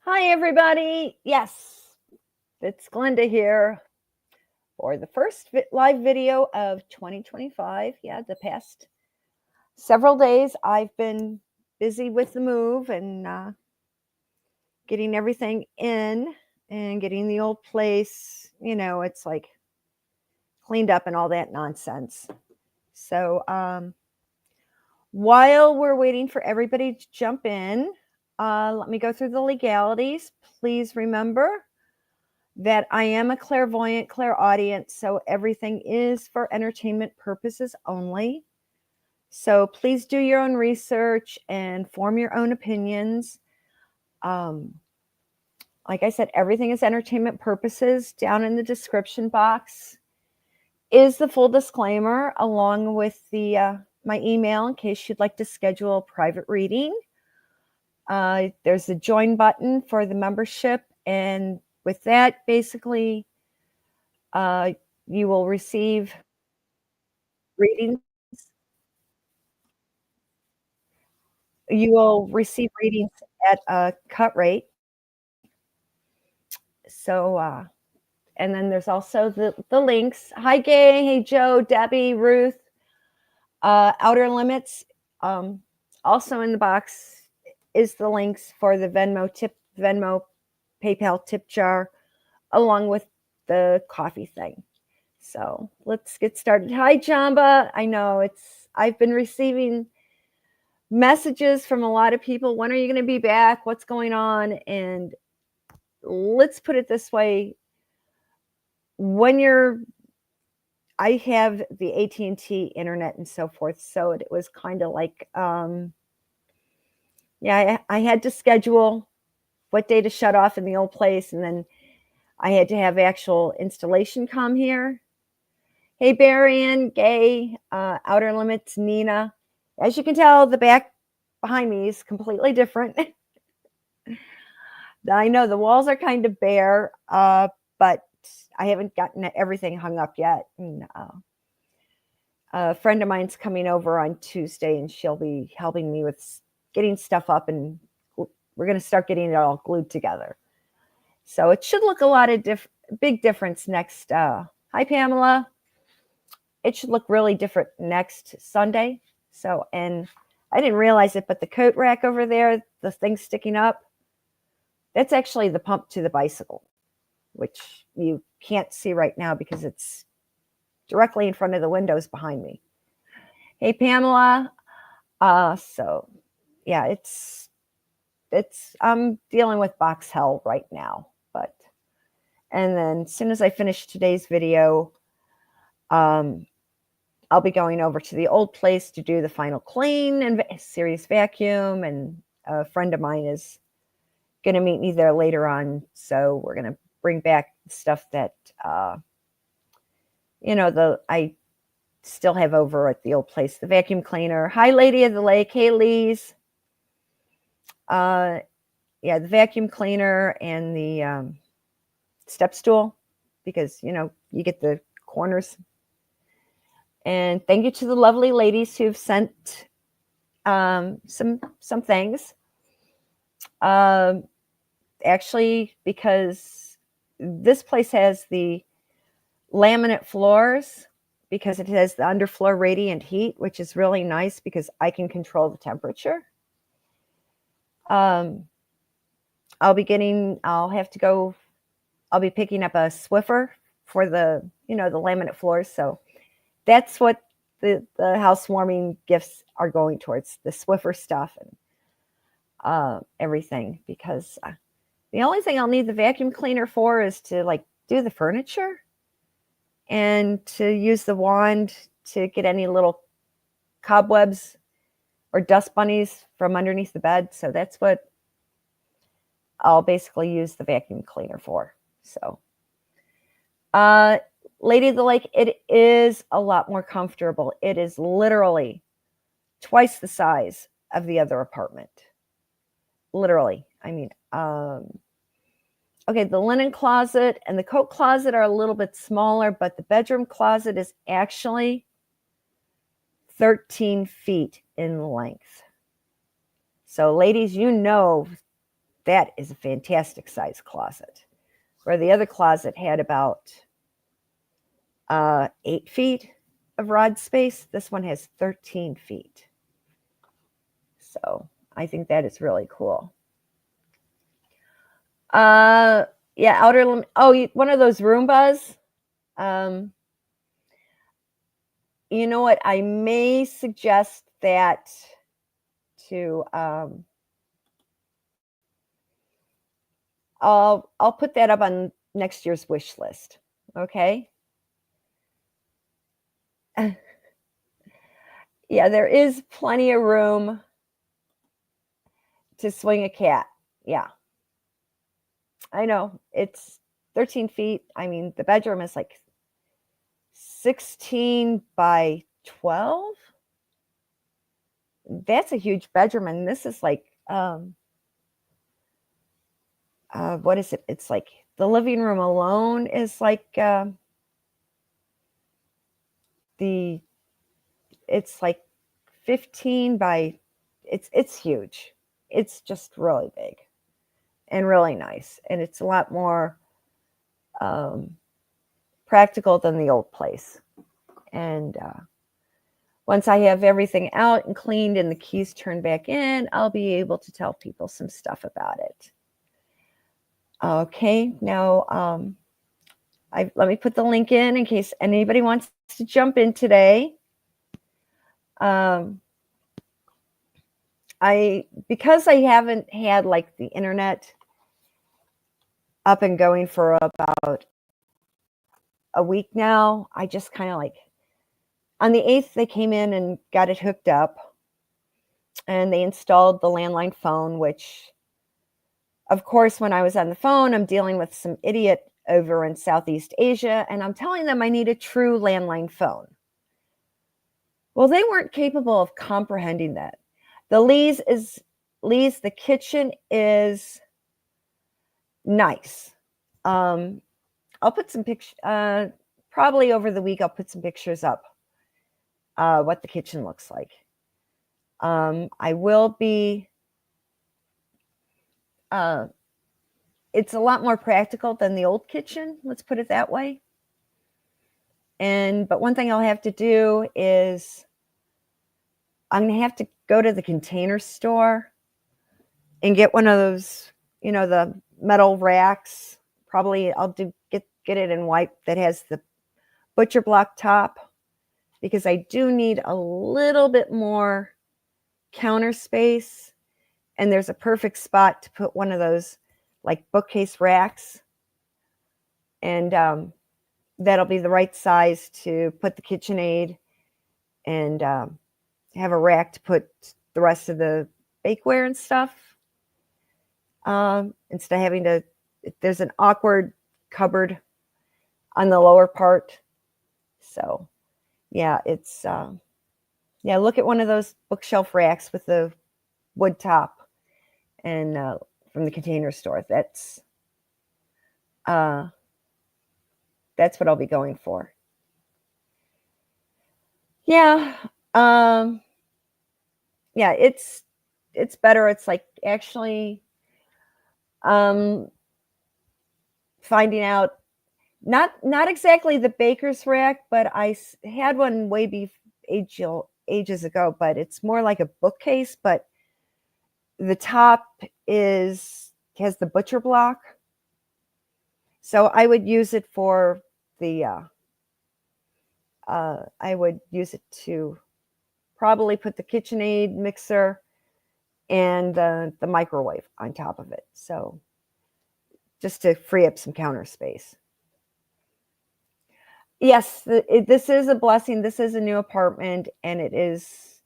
Hi, everybody. Yes, it's Glinda here for the first live video of 2025. Yeah, the past several days I've been busy with the move and getting everything in and getting the old place, it's like cleaned up and all that nonsense. So while we're waiting for everybody to jump in, let me go through the legalities. Please remember that I am a clairvoyant, clairaudient, so everything is for entertainment purposes only. So please do your own research and form your own opinions. Like I said, everything is entertainment purposes. Down in the description box is the full disclaimer, along with the my email in case you'd like to schedule a private reading. There's a join button for the membership, and with that, basically, you will receive readings. You will receive readings at a cut rate. So, and then there's also the links. Hi, Gay. Hey, Joe, Debbie, Ruth. Outer Limits. Also in the box is the links for the Venmo, PayPal tip jar, along with the coffee thing. So let's get started. Hi, Jamba. I know I've been receiving messages from a lot of people. When are you going to be back? What's going on? And let's put it this way. I have the AT&T internet and so forth. So it was kind of like, I had to schedule what day to shut off in the old place. And then I had to have actual installation come here. Hey, Barian, Gay, Outer Limits, Nina. As you can tell, the back behind me is completely different. I know the walls are kind of bare, but I haven't gotten everything hung up yet. And, a friend of mine's coming over on Tuesday, and she'll be helping me with getting stuff up, and we're going to start getting it all glued together. So it should look a lot of big difference next. Hi, Pamela. It should look really different next Sunday. So, and I didn't realize it, but the coat rack over there, the thing sticking up, that's actually the pump to the bicycle, which you can't see right now because it's directly in front of the windows behind me. Hey, Pamela. So yeah, I'm dealing with box hell right now, and then as soon as I finish today's video, I'll be going over to the old place to do the final clean and serious vacuum. And a friend of mine is going to meet me there later on. So we're going to bring back stuff that, I still have over at the old place, the vacuum cleaner. Hi, Lady of the Lake. Hey, Lee's. The vacuum cleaner and the step stool, because, you get the corners. And thank you to the lovely ladies who've sent some things. Actually, because this place has the laminate floors, because it has the underfloor radiant heat, which is really nice because I can control the temperature. I'll be picking up a Swiffer for the laminate floors. So that's what the housewarming gifts are going towards, the Swiffer stuff and everything, because the only thing I'll need the vacuum cleaner for is to do the furniture and to use the wand to get any little cobwebs or dust bunnies from underneath the bed. So that's what I'll basically use the vacuum cleaner for. So, Lady of the Lake, it is a lot more comfortable. It is literally twice the size of the other apartment. Literally. I mean, okay, the linen closet and the coat closet are a little bit smaller, but the bedroom closet is actually 13 feet in length. So, ladies, that is a fantastic size closet. Where the other closet had about 8 feet of rod space, this one has 13 feet. So I think that is really cool. Yeah, outer limit. Oh, one of those Roombas. You know what? I may suggest that to. I'll put that up on next year's wish list. Okay. Yeah, there is plenty of room to swing a cat. Yeah. I know. It's 13 feet. I mean, the bedroom is like 16 by 12. That's a huge bedroom. And this is like, what is it? It's like the living room alone is like it's like 15 by, it's huge. It's just really big and really nice. And it's a lot more practical than the old place. And once I have everything out and cleaned and the keys turned back in, I'll be able to tell people some stuff about it. Okay, now let me put the link in case anybody wants to jump in today. Because I haven't had like the internet up and going for about a week now, I just kind of like on the 8th they came in and got it hooked up and they installed the landline phone, which of course when I was on the phone, I'm dealing with some idiot over in Southeast Asia and I'm telling them I need a true landline phone. Well, they weren't capable of comprehending that. The kitchen is nice. I'll put some pictures, probably over the week, I'll put some pictures up, what the kitchen looks like. I will be, it's a lot more practical than the old kitchen, let's put it that way. But one thing I'll have to do is I'm going to have to go to the Container Store and get one of those, the metal racks. Probably I'll get it in white that has the butcher block top because I do need a little bit more counter space. And there's a perfect spot to put one of those like bookcase racks. And that'll be the right size to put the KitchenAid and have a rack to put the rest of the bakeware and stuff. Instead of having to, there's an awkward cupboard on the lower part. So yeah, it's, look at one of those bookshelf racks with the wood top and from the Container Store. That's what I'll be going for. Yeah. Yeah, it's better. It's like actually finding out not exactly the baker's rack, but I had one way ages ago, but it's more like a bookcase, but the top has the butcher block. So I would use it for the I would use it to probably put the KitchenAid mixer and the microwave on top of it. So just to free up some counter space. Yes, this is a blessing. This is a new apartment and it is,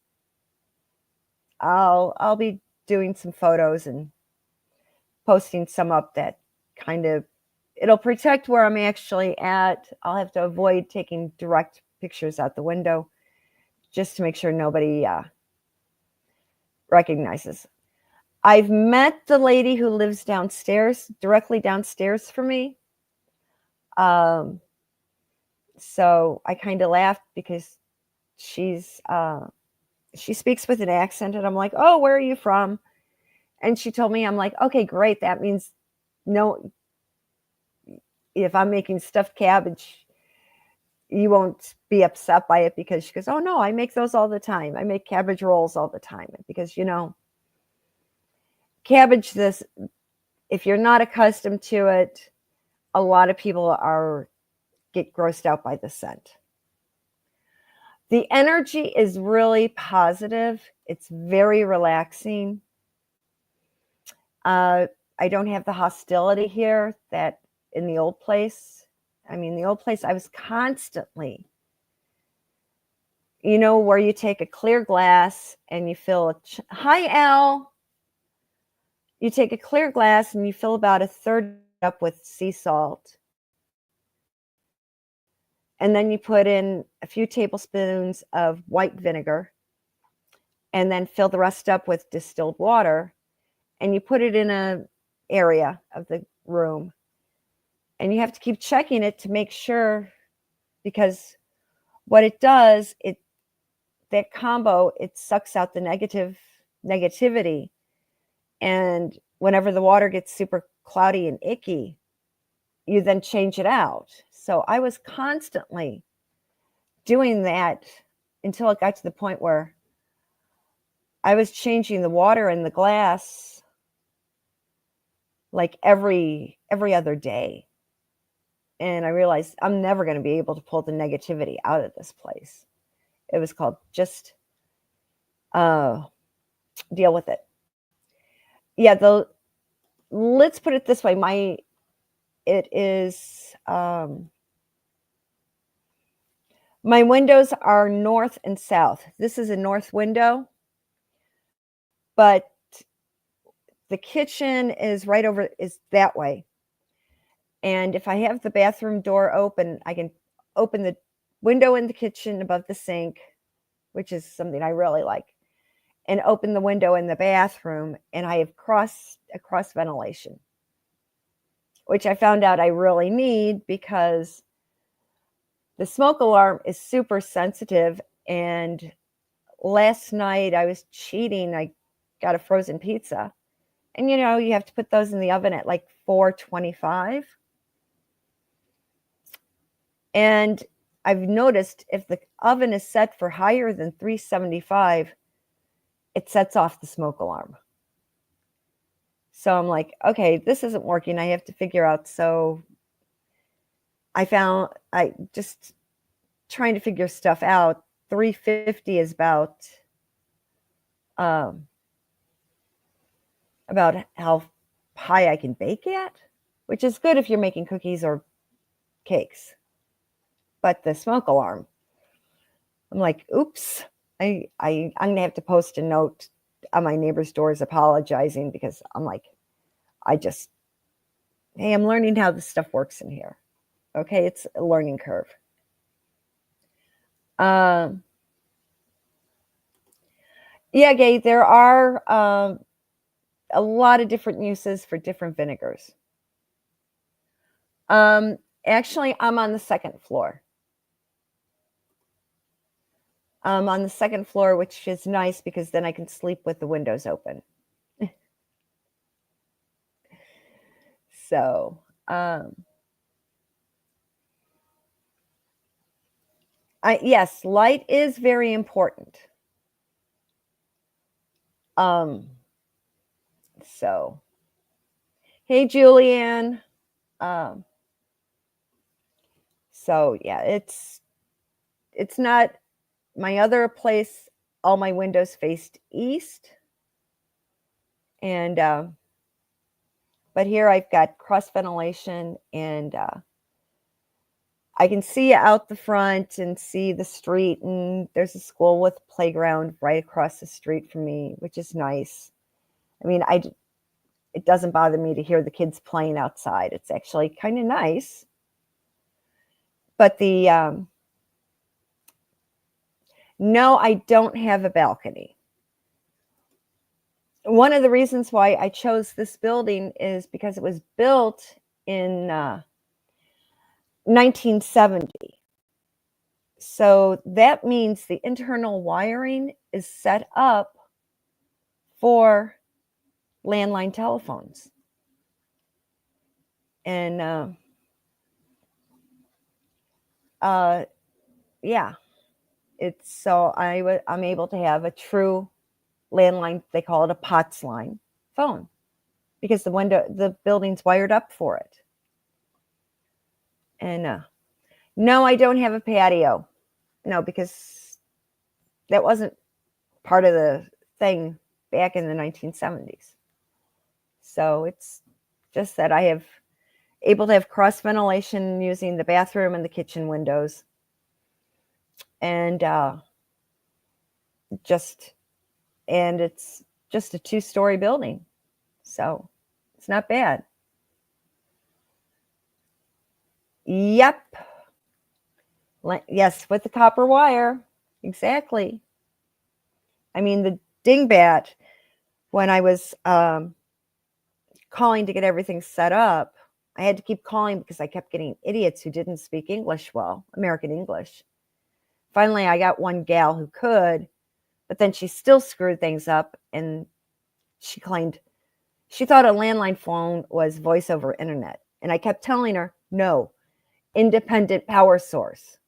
I'll be doing some photos and posting some up that kind of, it'll protect where I'm actually at. I'll have to avoid taking direct pictures out the window just to make sure nobody recognizes. I've met the lady who lives downstairs, directly downstairs from me. So I kind of laughed because she speaks with an accent and I'm like, oh, where are you from? And she told me, I'm like, okay, great. That means no, if I'm making stuffed cabbage, you won't be upset by it, because she goes, oh no, I make those all the time. I make cabbage rolls all the time, because, cabbage, if you're not accustomed to it, a lot of people get grossed out by the scent. The energy is really positive. It's very relaxing. I don't have the hostility here that in the old place. I mean, the old place, I was constantly, where you take a clear glass and you fill hi, Al. You take a clear glass and you fill about a third up with sea salt. And then you put in a few tablespoons of white vinegar, and then fill the rest up with distilled water. And you put it in an area of the room. And you have to keep checking it to make sure, because what it does, that combo, it sucks out the negativity. And whenever the water gets super cloudy and icky, you then change it out. So I was constantly doing that until it got to the point where I was changing the water in the glass like every other day. And I realized I'm never going to be able to pull the negativity out of this place. It was called just deal with it. Yeah, let's put it this way. My windows are north and south. This is a north window, but the kitchen is is that way. And if I have the bathroom door open, I can open the window in the kitchen above the sink, which is something I really like, and open the window in the bathroom, and I have cross ventilation, which I found out I really need, because the smoke alarm is super sensitive. And last night I was cheating. I got a frozen pizza, and you have to put those in the oven at like 425. And I've noticed if the oven is set for higher than 375, it sets off the smoke alarm. So I'm like, okay, this isn't working. I have to figure out. So I just trying to figure stuff out. 350 is about how high I can bake at, which is good if you're making cookies or cakes. But the smoke alarm, I'm like, oops, I'm going to have to post a note on my neighbor's doors apologizing, because I'm like, hey, I'm learning how this stuff works in here. Okay, it's a learning curve. Yeah, Gay, there are a lot of different uses for different vinegars. Actually, I'm on the second floor. On the second floor, which is nice because then I can sleep with the windows open. So, yes, light is very important. So, hey, Julianne. So yeah, it's not my other place. All my windows faced east, and but here I've got cross ventilation, and I can see out the front and see the street, and there's a school with a playground right across the street from me, which is nice. I mean, it doesn't bother me to hear the kids playing outside. It's actually kind of nice. But no, I don't have a balcony. One of the reasons why I chose this building is because it was built in 1970. So that means the internal wiring is set up for landline telephones. And yeah, it's so I'm able to have a true landline. They call it a POTS line phone because the building's wired up for it. And no, I don't have a patio. No, because that wasn't part of the thing back in the 1970s. So it's just that I have able to have cross ventilation using the bathroom and the kitchen windows. And it's just a 2-story building. So it's not bad. Yep. Yes, with the copper wire. Exactly. I mean, the dingbat, when I was calling to get everything set up, I had to keep calling because I kept getting idiots who didn't speak English well, American English. Finally, I got one gal who could, but then she still screwed things up, and she claimed she thought a landline phone was voice over internet. And I kept telling her, no, independent power source.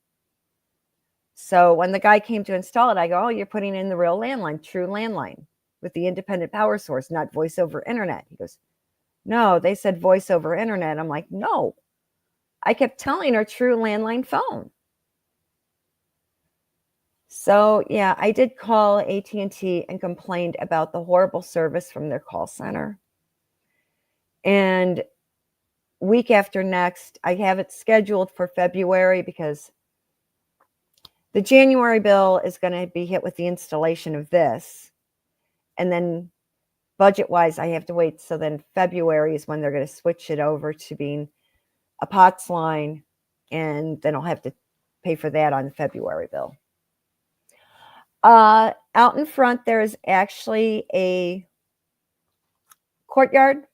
So when the guy came to install it, I go, oh, you're putting in the real landline, true landline with the independent power source, not voice over internet. He goes, no, they said voice over internet. I'm like, no, I kept telling her true landline phone. So yeah, I did call AT&T and complained about the horrible service from their call center. And week after next, I have it scheduled for February because the January bill is going to be hit with the installation of this. And then budget-wise, I have to wait. So then February is when they're going to switch it over to being a POTS line. And then I'll have to pay for that on the February bill. Out in front, there is actually a courtyard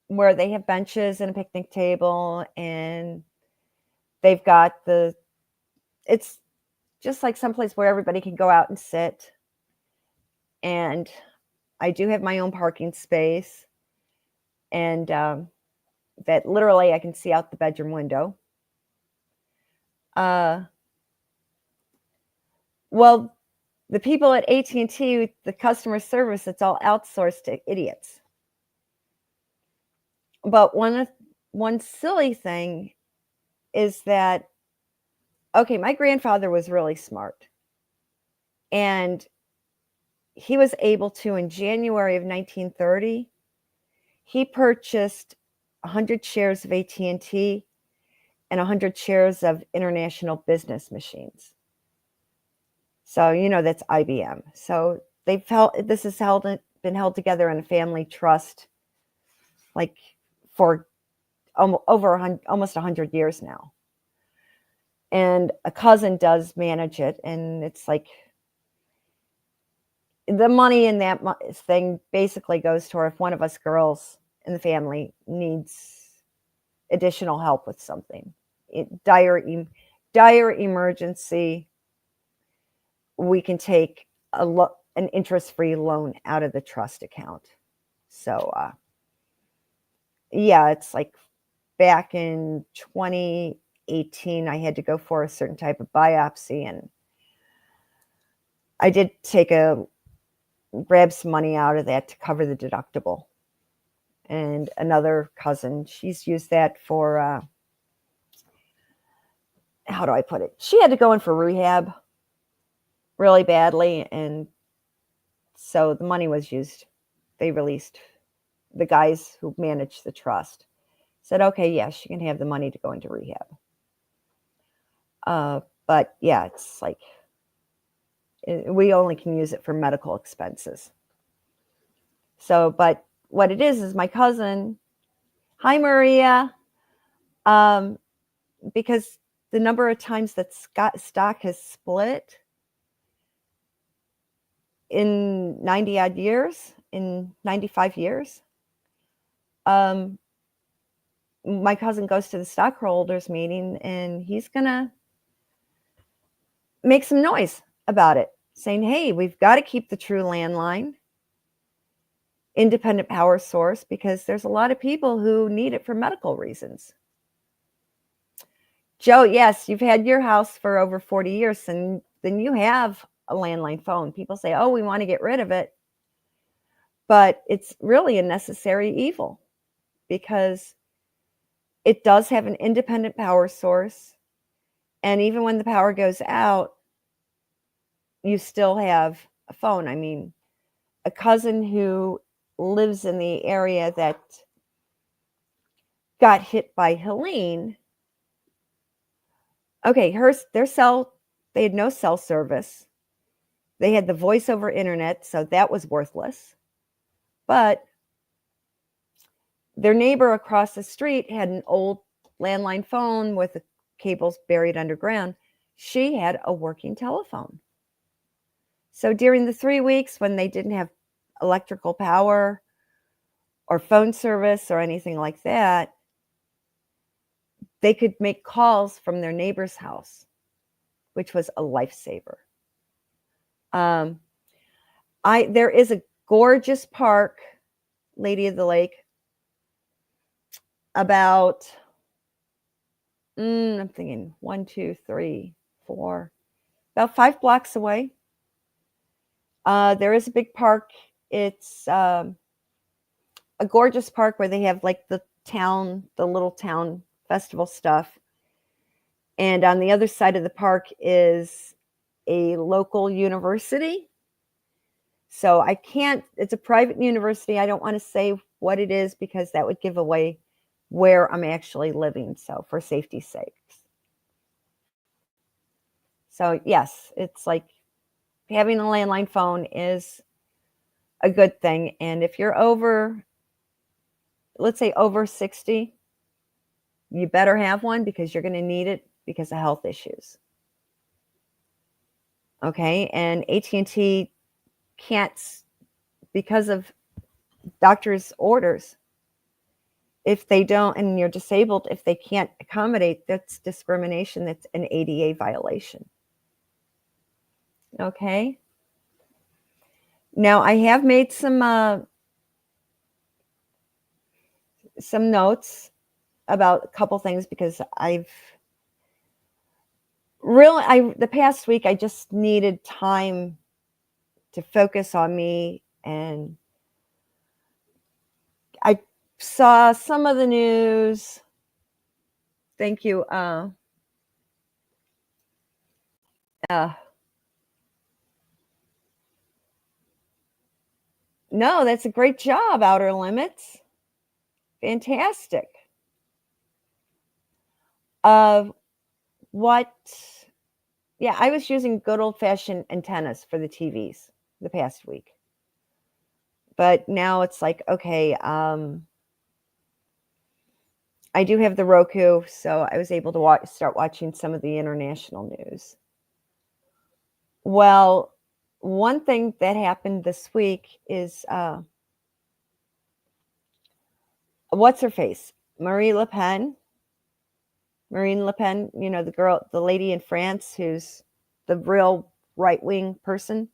where they have benches and a picnic table. And they've got it's just like someplace where everybody can go out and sit. And I do have my own parking space, and that literally I can see out the bedroom window. Well, the people at AT&T, the customer service, it's all outsourced to idiots. But one silly thing is that, okay, my grandfather was really smart. And he was able to, in January of 1930, he purchased 100 shares of AT&T and 100 shares of International Business Machines. So, that's IBM. So this has been held together in a family trust, like for almost 100 years now. And a cousin does manage it, and it's like the money in that thing basically goes to if one of us girls in the family needs additional help with something, dire emergency, we can take an interest-free loan out of the trust account. So yeah, it's like back in 2018, I had to go for a certain type of biopsy, and I did grab some money out of that to cover the deductible. And another cousin, she's used that for, how do I put it? She had to go in for rehab really badly, and so the money was used. They released the guys who managed the trust. Said, okay, yes, she can have the money to go into rehab. But yeah, it's like we only can use it for medical expenses. So, but what it is my cousin, hi Maria, because the number of times that stock has split in 90 odd years, in 95 years, my cousin goes to the stockholders meeting, and he's gonna make some noise about it, saying, hey, we've got to keep the true landline. independent power source because there's a lot of people who need it for medical reasons. Joe, yes, you've had your house for over 40 years, and then you have a landline phone. People say, oh, we want to get rid of it. But it's really a necessary evil because it does have an independent power source. And even when the power goes out, you still have a phone. I mean, a cousin who lives in the area that got hit by Helene. Okay, they had no cell service. They had the voice over internet, so that was worthless. But their neighbor across the street had an old landline phone with the cables buried underground. She had a working telephone. So during the 3 weeks when they didn't have electrical power or phone service or anything like that, they could make calls from their neighbor's house, which was a lifesaver. There is a gorgeous park, Lady of the Lake, about, I'm thinking 1, 2, 3, 4, about 5 blocks away. There is a big park. It's a gorgeous park where they have like the little town festival stuff. And on the other side of the park is a local university. So it's a private university. I don't want to say what it is because that would give away where I'm actually living. So for safety's sakes. So yes, it's like having a landline phone is a good thing. And if you're let's say over 60, you better have one because you're going to need it because of health issues. Okay. And AT&T can't, because of doctor's orders, if they don't, and you're disabled, if they can't accommodate, that's discrimination. That's an ADA violation. Okay. Now I have made some notes about a couple things because the past week I just needed time to focus on me, and I saw some of the news. Thank you. No, that's a great job, Outer Limits. Fantastic. Yeah, I was using good old-fashioned antennas for the TVs the past week. But now it's like, okay, I do have the Roku, so I was able to start watching some of the international news. Well, one thing that happened this week is, what's her face? Marine Le Pen, the lady in France who's the real right-wing person.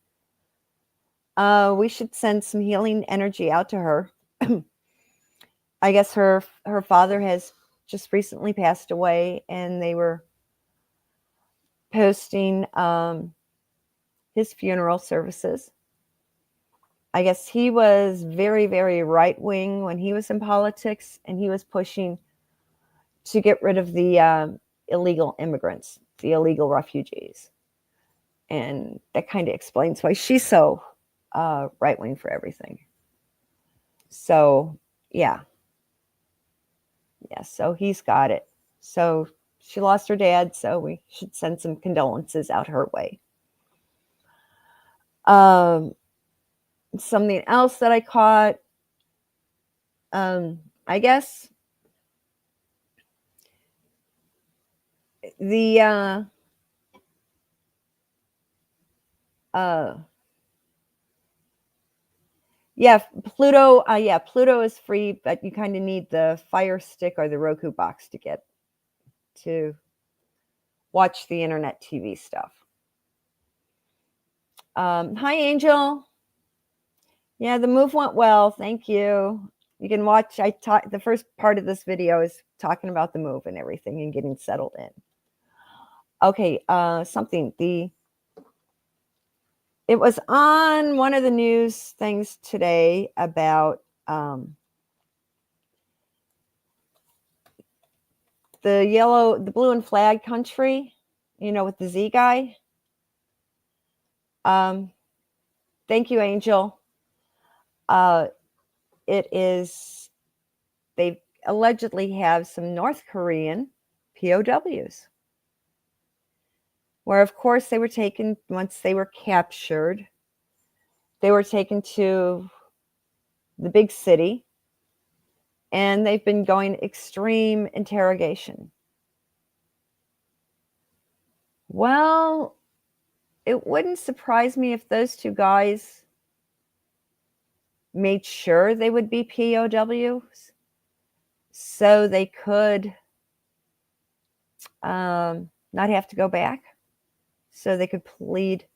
We should send some healing energy out to her. I guess her father has just recently passed away, and they were posting his funeral services. I guess he was very, very right-wing when he was in politics, and he was pushing to get rid of the illegal immigrants, the illegal refugees. And that kind of explains why she's so right-wing for everything. So, yeah. Yeah, so he's got it. So she lost her dad, so we should send some condolences out her way. Something else that I caught, I guess the Pluto is free, but you kind of need the Fire Stick or the Roku box to watch the internet TV stuff. Hi, Angel. Yeah, the move went well. Thank you. You can watch. The first part of this video is talking about the move and everything and getting settled in. Okay, it was on one of the news things today about the blue and flag country, with the Z guy. Thank you, Angel. They allegedly have some North Korean POWs, where, of course, they were taken, once they were captured, they were taken to the big city, and they've been going extreme interrogation. Well, it wouldn't surprise me if those two guys made sure they would be POWs so they could not have to go back, so they could plead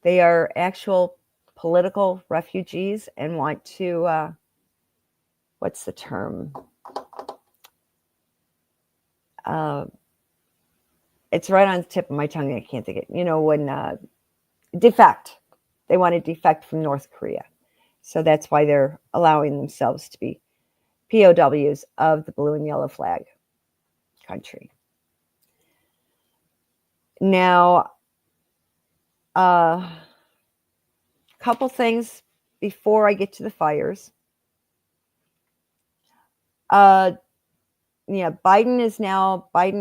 they are actual political refugees and want to, what's the term? It's right on the tip of my tongue. I can't think of it. When defect. They want to defect from North Korea. So that's why they're allowing themselves to be POWs of the blue and yellow flag country. Now, a couple things before I get to the fires. Biden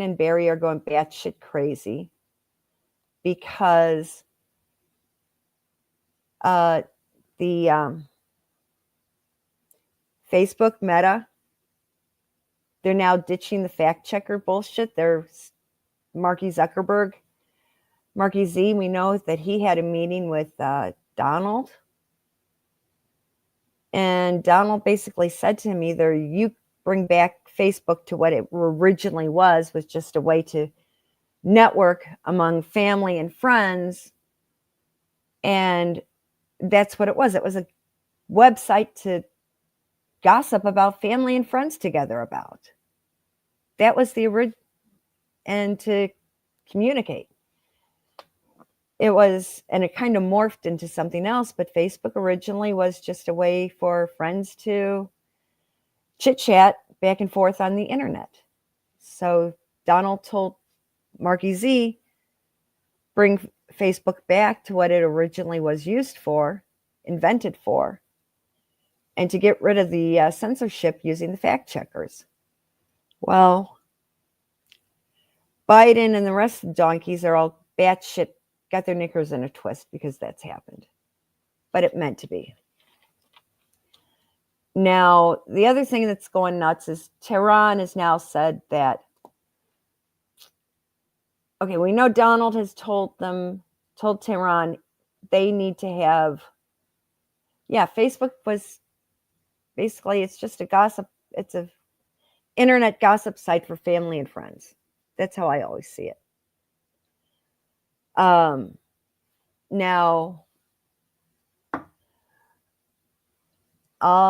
and Barry are going batshit crazy because the Facebook Meta, they're now ditching the fact checker bullshit. They're Marky Zuckerberg. Marky Z, we know that he had a meeting with Donald. And Donald basically said to him, either you bring back Facebook to what it originally was just a way to network among family and friends. And that's what it was. It was a website to gossip about family and friends together about. That was the original, and to communicate. It was, and it kind of morphed into something else, but Facebook originally was just a way for friends to chit-chat back and forth on the internet. So Donald told Marky Z, bring Facebook back to what it originally was used for, invented for, and to get rid of the censorship using the fact checkers. Well, Biden and the rest of the donkeys are all batshit, got their knickers in a twist because that's happened. But it meant to be. Now, the other thing that's going nuts is Tehran has now said that, okay, we know Donald has told Tehran they need to have, Facebook was basically, it's just it's a internet gossip site for family and friends. That's how I always see it. Now, let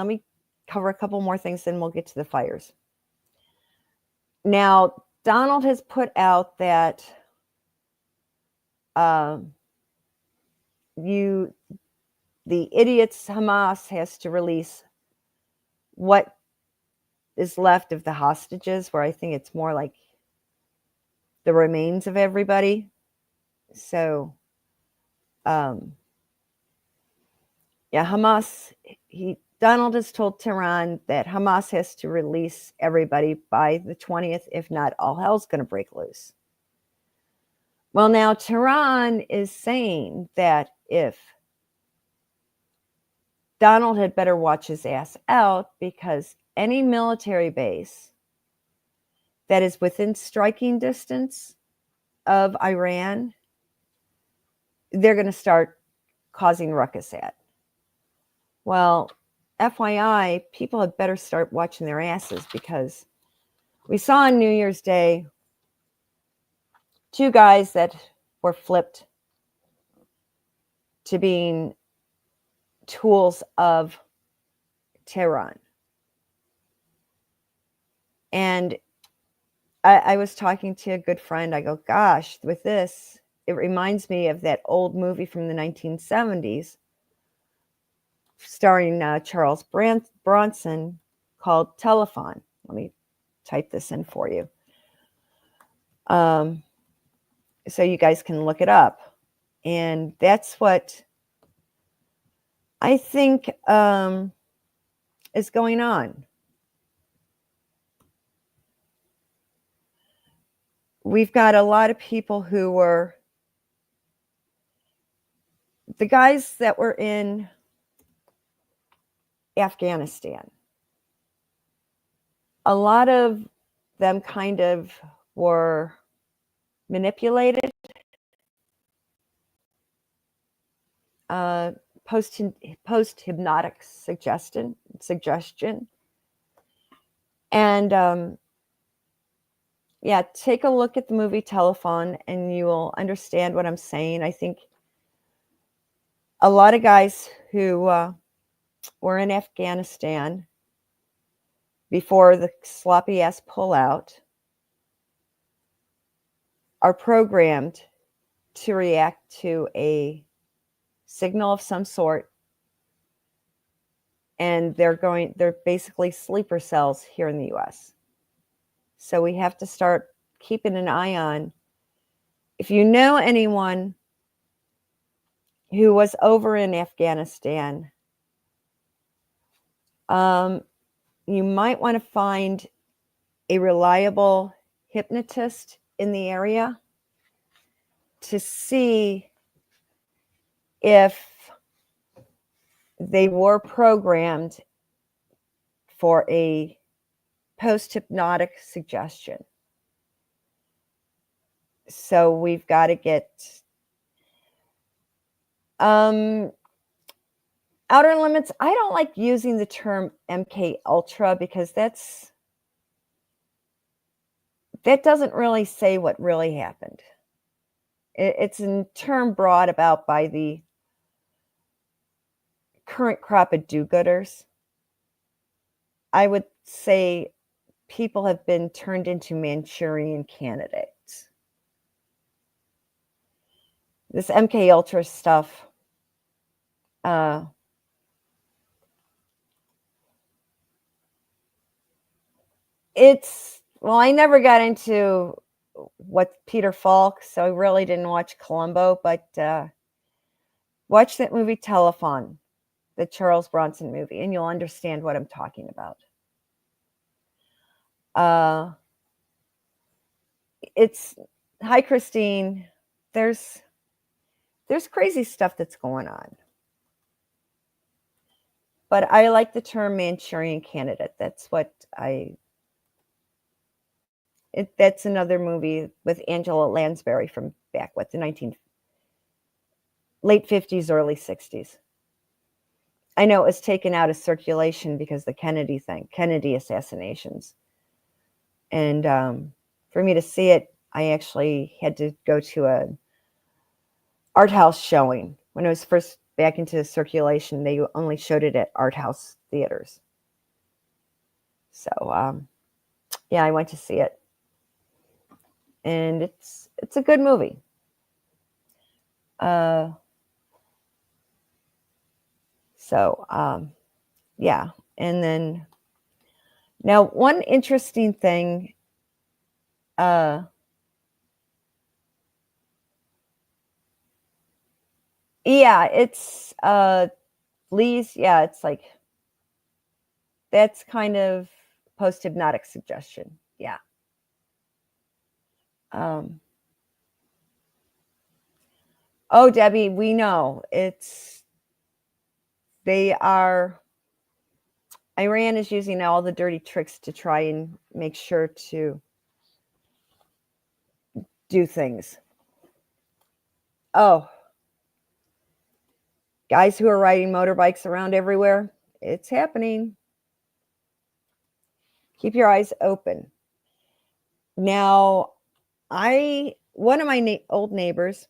me cover a couple more things, then we'll get to the fires. Now, Donald has put out that the idiots Hamas has to release what is left of the hostages, where I think it's more like the remains of everybody. So, Hamas, Donald has told Tehran that Hamas has to release everybody by the 20th. If not, all hell's going to break loose. Well, now Tehran is saying that if Donald had better watch his ass out, because any military base that is within striking distance of Iran, they're going to start causing ruckus at. Well, FYI, people had better start watching their asses, because we saw on New Year's Day 2 guys that were flipped to being tools of Tehran. And I was talking to a good friend. I go, gosh, with this, it reminds me of that old movie from the 1970s starring Charles Bronson called Telephone. Let me type this in for you. So you guys can look it up. And that's what I think is going on. We've got a lot of people who were the guys that were in Afghanistan. A lot of them kind of were manipulated, post-hypnotic suggestion. And yeah, take a look at the movie Telephone and you will understand what I'm saying. I think a lot of guys who were in Afghanistan before the sloppy ass pullout are programmed to react to a signal of some sort, and they're basically sleeper cells here in the US. So we have to start keeping an eye on, if you know anyone who was over in Afghanistan, you might want to find a reliable hypnotist in the area to see if they were programmed for a post-hypnotic suggestion. So we've got to get outer limits. I don't like using the term MK Ultra because that doesn't really say what really happened. It's a term brought about by the current crop of do-gooders. I would say people have been turned into Manchurian candidates. This MK Ultra stuff, I never got into what Peter Falk, so I really didn't watch Columbo, but watch that movie Telephone, the Charles Bronson movie, and you'll understand what I'm talking about. Hi, Christine. There's crazy stuff that's going on. But I like the term Manchurian candidate. That's that's another movie with Angela Lansbury from back, the late 50s, early 60s. I know it was taken out of circulation because the Kennedy assassinations. And for me to see it, I actually had to go to a art house showing. When it was first back into circulation, they only showed it at art house theaters. So yeah, I went to see it. And it's a good movie. Yeah. And then now one interesting thing, yeah, it's Lee's, yeah, it's like that's kind of post-hypnotic suggestion. Yeah. Oh, Debbie, we know Iran is using all the dirty tricks to try and make sure to do things. Oh, guys who are riding motorbikes around everywhere, it's happening. Keep your eyes open. Now, one of my old neighbors,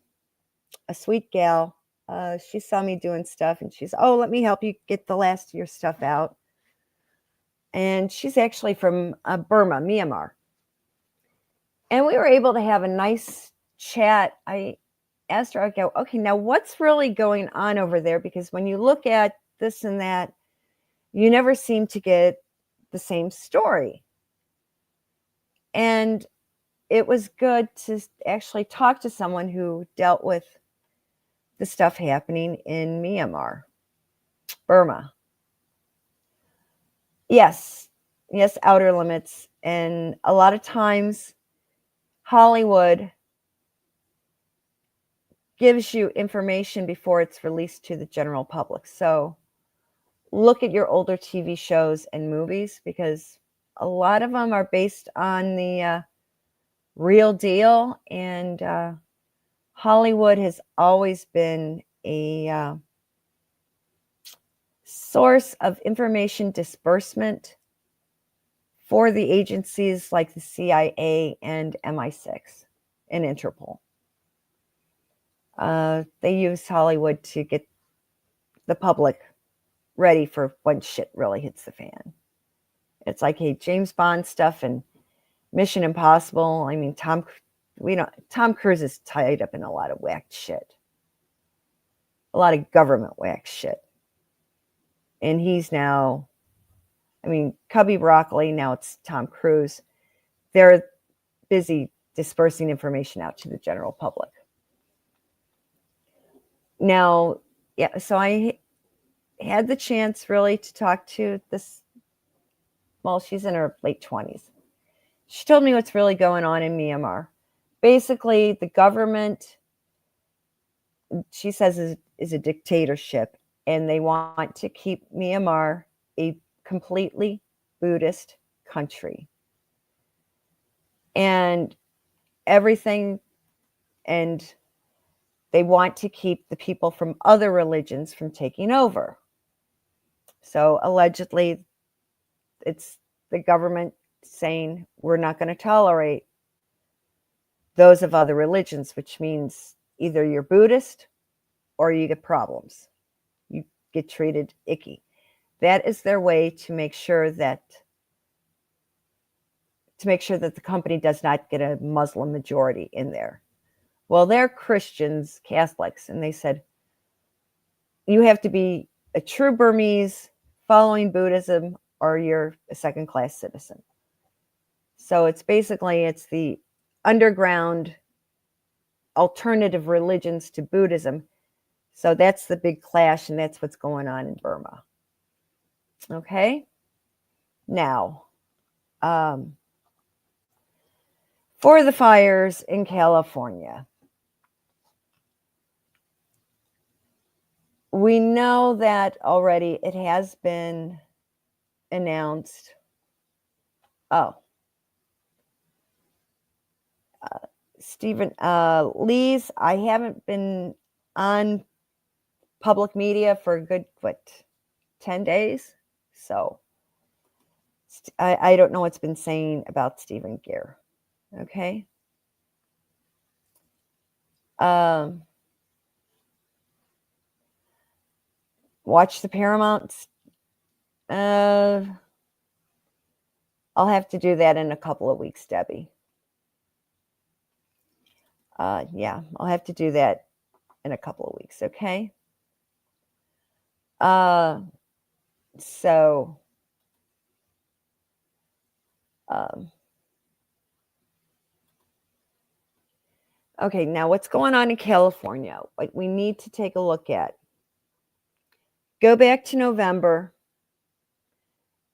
a sweet gal, She saw me doing stuff, and she's, oh, let me help you get the last of your stuff out. And she's actually from Burma, Myanmar. And we were able to have a nice chat. I asked her, I go, okay, now what's really going on over there? Because when you look at this and that, you never seem to get the same story. And it was good to actually talk to someone who dealt with the stuff happening in Myanmar, Burma. Yes, outer limits. And a lot of times, Hollywood gives you information before it's released to the general public. So look at your older TV shows and movies, because a lot of them are based on the real deal. And Hollywood has always been a source of information disbursement for the agencies like the CIA and MI6 and Interpol. They use Hollywood to get the public ready for when shit really hits the fan. It's like, hey, James Bond stuff and Mission Impossible. I mean, Tom Cruise is tied up in a lot of whacked shit, a lot of government whacked shit, and he's now, I mean, Cubby Broccoli. Now it's Tom Cruise. They're busy dispersing information out to the general public. Now, yeah, so I had the chance really to talk to this, well, she's in her late 20s. She told me what's really going on in Myanmar. Basically, the government, she says, is a dictatorship, and they want to keep Myanmar a completely Buddhist country. And everything, and they want to keep the people from other religions from taking over. So allegedly, it's the government saying, we're not going to tolerate those of other religions, which means either you're Buddhist or you get problems. You get treated icky. That is their way to make sure that the company does not get a Muslim majority in there. Well, they're Christians, Catholics, and they said, you have to be a true Burmese following Buddhism, or you're a second-class citizen. So it's the underground alternative religions to Buddhism. So that's the big clash, and that's what's going on in Burma. Okay? Now, for the fires in California, we know that already. It has been announced. Stephen Lee's, I haven't been on public media for a good, 10 days? So I don't know what's been saying about Stephen Gear. Okay. Watch the Paramounts. I'll have to do that in a couple of weeks, Debbie. Yeah, I'll have to do that in a couple of weeks, okay? Okay, now what's going on in California? What we need to take a look at. Go back to November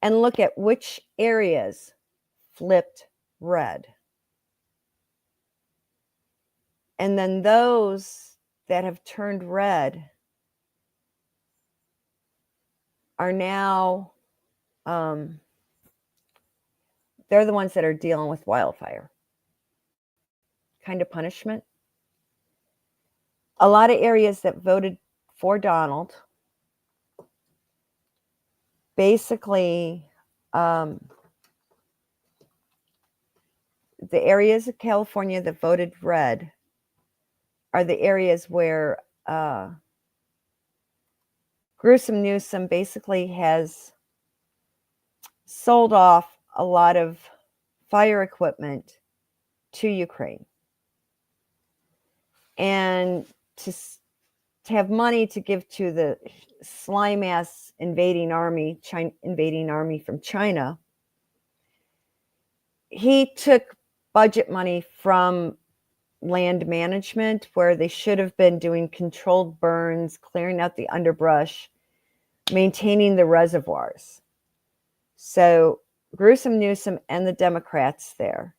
and look at which areas flipped red. And then those that have turned red are now, they're the ones that are dealing with wildfire. Kind of punishment. A lot of areas that voted for Donald, basically, the areas of California that voted red are the areas where Gruesome Newsom basically has sold off a lot of fire equipment to Ukraine. And to have money to give to the slime-ass invading army from China, he took budget money from land management, where they should have been doing controlled burns, clearing out the underbrush, maintaining the reservoirs. So Gruesome Newsom and the Democrats there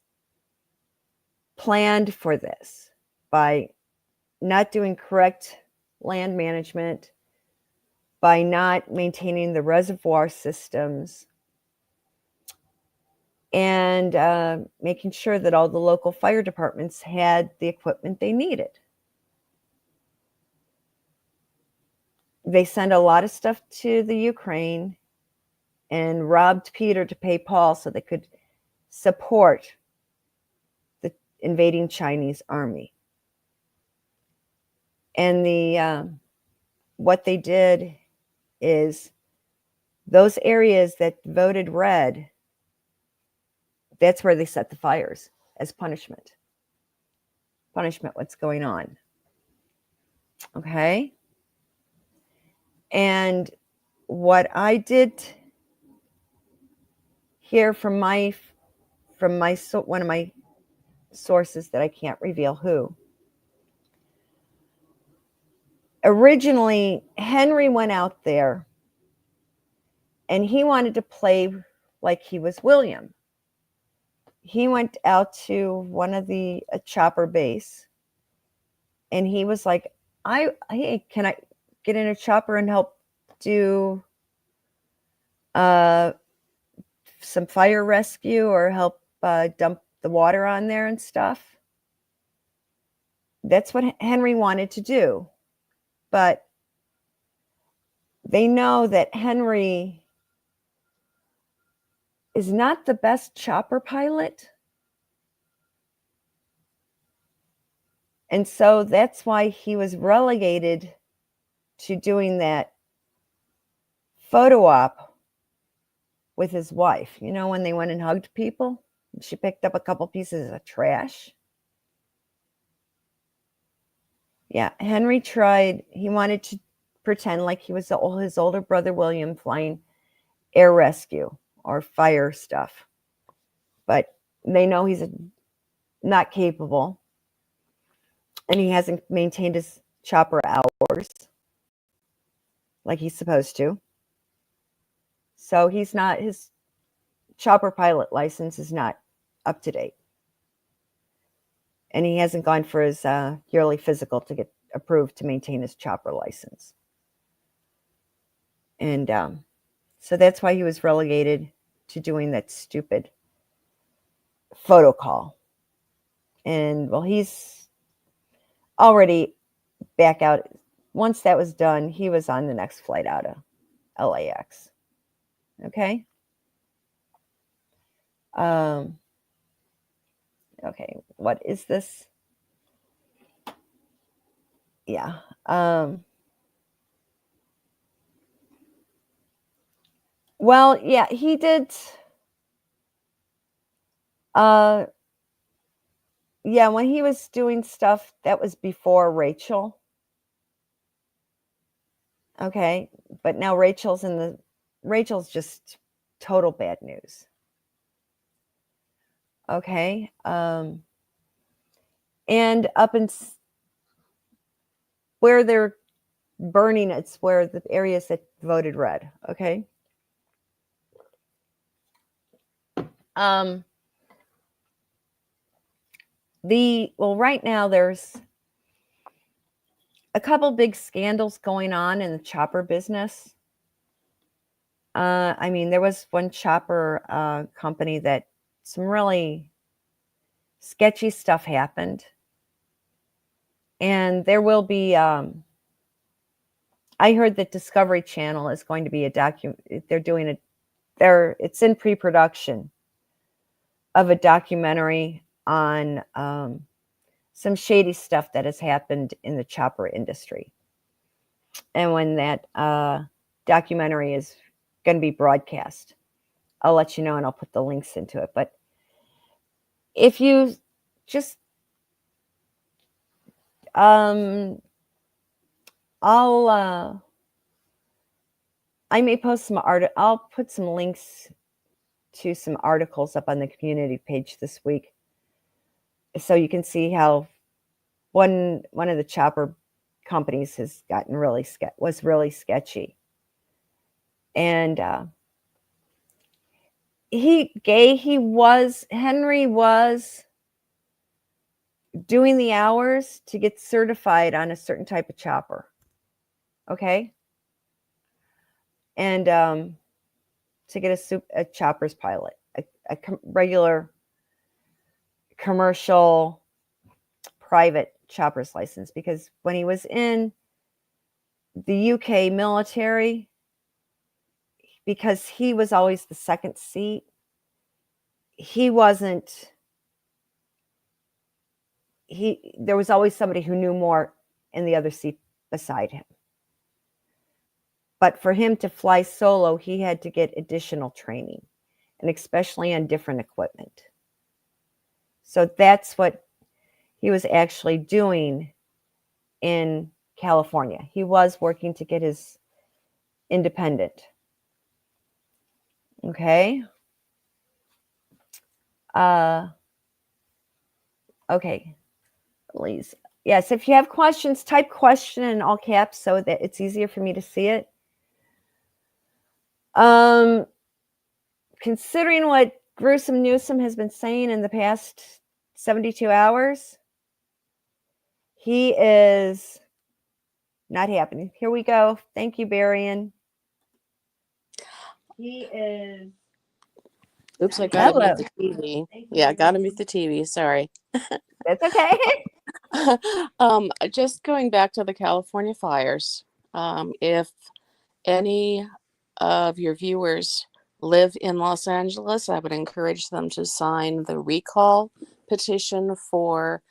planned for this by not doing correct land management, by not maintaining the reservoir systems, and making sure that all the local fire departments had the equipment they needed. They sent a lot of stuff to the Ukraine and robbed Peter to pay Paul so they could support the invading Chinese army. And what they did is, those areas that voted red, that's where they set the fires as punishment. What's going on. Okay? And what I did hear from one of my sources that I can't reveal who. Originally, Henry went out there and he wanted to play like he was William. He went out to one of a chopper base, and he was like, hey, can I get in a chopper and help do some fire rescue, or help dump the water on there and stuff? That's what Henry wanted to do. But they know that Henry is not the best chopper pilot. And so that's why he was relegated to doing that photo op with his wife. You know, when they went and hugged people, she picked up a couple pieces of trash. Yeah, Henry tried. He wanted to pretend like he was his older brother William, flying air rescue or fire stuff. But they know he's not capable. And he hasn't maintained his chopper hours like he's supposed to. So his chopper pilot license is not up to date. And he hasn't gone for his yearly physical to get approved to maintain his chopper license. And so that's why he was relegated to doing that stupid photo call. And well, he's already back out. Once that was done, he was on the next flight out of LAX. Okay. Okay, what is this? Yeah. Well, yeah, he did. Yeah, when he was doing stuff, that was before Rachel. Okay, but now Rachel's just total bad news. Okay, and up in where they're burning, it's where the areas that voted red. Okay. Right now there's a couple big scandals going on in the chopper business. I mean, there was one chopper company that some really sketchy stuff happened. And there will be, I heard that Discovery Channel is going to be it's in pre-production of a documentary on some shady stuff that has happened in the chopper industry. And when that documentary is going to be broadcast. I'll let you know, and I'll put the links into it. But if you just, I may post some I'll put some links to some articles up on the community page this week, so you can see how one of the chopper companies has gotten was really sketchy. And Henry was doing the hours to get certified on a certain type of chopper. Okay. And to get a chopper's pilot, a regular commercial private chopper's license, because when he was in the UK military, because he was always the second seat, there was always somebody who knew more in the other seat beside him. But for him to fly solo, he had to get additional training, and especially on different equipment. So that's what he was actually doing in California. He was working to get his independent. Okay. Okay. Please. Yes, if you have questions, type question in all caps so that it's easier for me to see it. Considering what Gruesome Newsom has been saying in the past 72 hours, he is not happening. Here we go. Thank you, Barian. He is. Oops, I got to mute the TV. Yeah, I got to mute the TV. Sorry. That's okay. Just going back to the California fires, if any of your viewers live in Los Angeles, I would encourage them to sign the recall petition for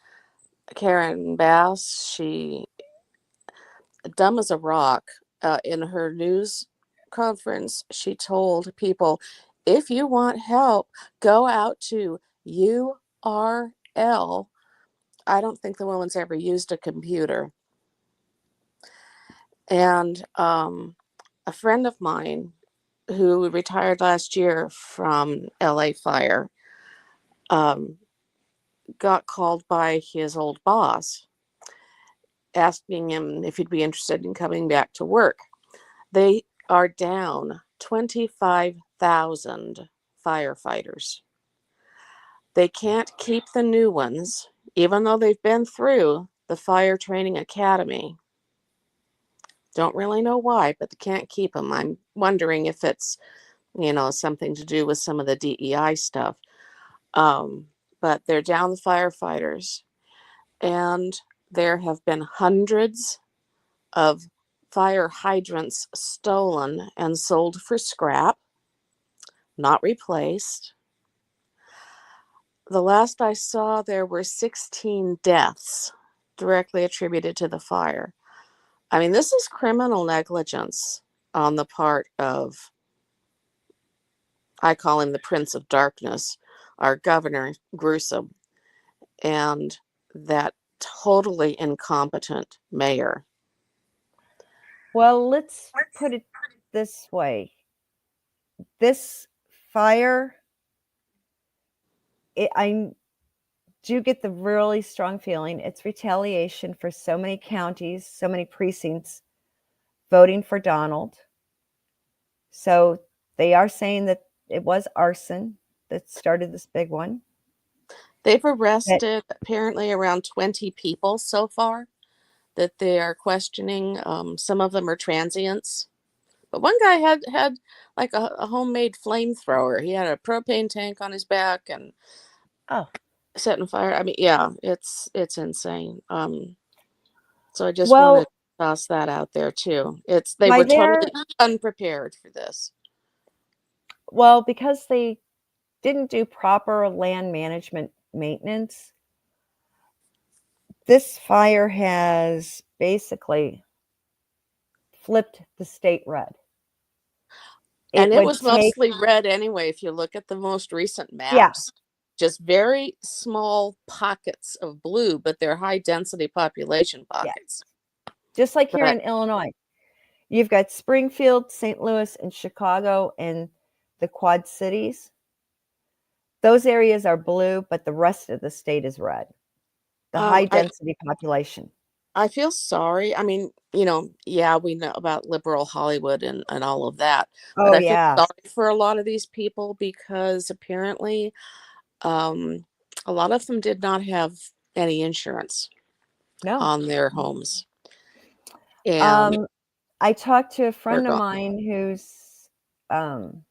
Karen Bass. She, dumb as a rock, in her news conference, she told people, if you want help, go out to URL. I don't think the woman's ever used a computer. And a friend of mine who retired last year from LA Fire got called by his old boss asking him if he'd be interested in coming back to work. They are down 25,000 firefighters. They can't keep the new ones, even though they've been through the fire training academy. Don't really know why, but they can't keep them. I'm wondering if it's, something to do with some of the DEI stuff. But they're down the firefighters. And there have been hundreds of fire hydrants stolen and sold for scrap, not replaced. The last I saw, there were 16 deaths directly attributed to the fire. I mean, this is criminal negligence on the part of, I call him the Prince of Darkness, our Governor Gruesome, and that totally incompetent mayor. Well, let's put it this way. This fire, I do get the really strong feeling it's retaliation for so many counties, so many precincts voting for Donald. So they are saying that it was arson that started this big one. They've arrested apparently around 20 people so far that they are questioning. Some of them are transients. But one guy had like a homemade flamethrower. He had a propane tank on his back and setting fire. I mean, yeah, it's insane. So I just wanted to toss that out there too. They were totally unprepared for this. Well, because they didn't do proper land management maintenance, this fire has basically flipped the state red. And it would was take, mostly red anyway, if you look at the most recent yeah, maps. Just very small pockets of blue, but they're high density population yeah, pockets. just like here But in Illinois. You've got Springfield, St. Louis, and Chicago, and the Quad Cities. Those areas are blue, but the rest of the state is red. The high I density population. I feel sorry. I mean, yeah, we know about liberal Hollywood and all of that, but Oh, I feel yes. sorry for a lot of these people because apparently um, a lot of them did not have any insurance No. on their homes, and Um, I talked to a they're friend of gone. mine who's, um,